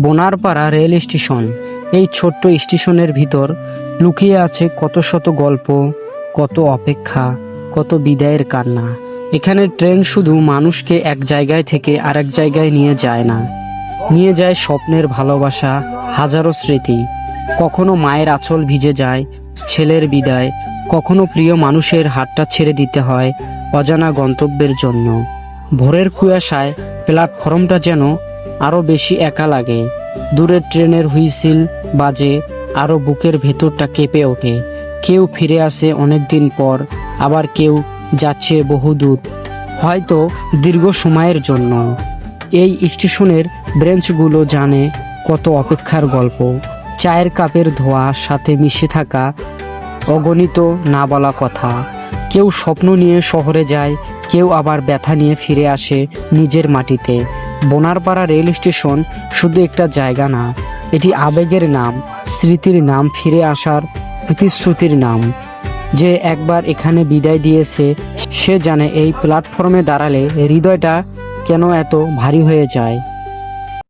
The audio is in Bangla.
Bonarpara rail station. এই ছোট্ট স্টেশনের ভিতর লুকিয়ে আছে কত শত গল্প, কত অপেক্ষা, কত বিদায়ের কান্না। এখানে ট্রেন শুধু মানুষকে এক জায়গায় থেকে আরেক জায়গায় নিয়ে যায় না, নিয়ে যায় স্বপ্নের ভালোবাসা, হাজারো স্মৃতি। কখনো মায়ের আঁচল ভিজে যায়, ছেলের বিদায়, কখনো প্রিয় মানুষের হাতটা ছেড়ে দিতে হয় অজানা গন্তব্যের জন্য। ভোরের কুয়াশায় প্ল্যাটফর্মটা যেন আরও বেশি একা লাগে। দূরের ট্রেনের হুইসিল বাজে, আরও বুকের ভেতরটা কেঁপে ওঠে। কেউ ফিরে আসে অনেক দিন পর, আবার কেউ যাচ্ছে বহুদূর, হয়তো দীর্ঘ সময়ের জন্য। এই স্টেশনের ব্রেঞ্চগুলো জানে কত অপেক্ষার গল্প, চায়ের কাপের ধোঁয়া, সাথে মিশে থাকা অগণিত না বলা কথা। কেউ স্বপ্ন নিয়ে শহরে যায়, কেউ আবার ব্যথা নিয়ে ফিরে আসে নিজের মাটিতে। বোনারপাড়া রেল স্টেশন শুধু একটা জায়গা না, এটি আবেগের নাম, স্মৃতির নাম, ফিরে আসার প্রতিশ্রুতির নাম। যে একবার এখানে বিদায় দিয়েছে সে জানে এই প্ল্যাটফর্মে দাঁড়ালে হৃদয়টা কেন এত ভারী হয়ে যায়।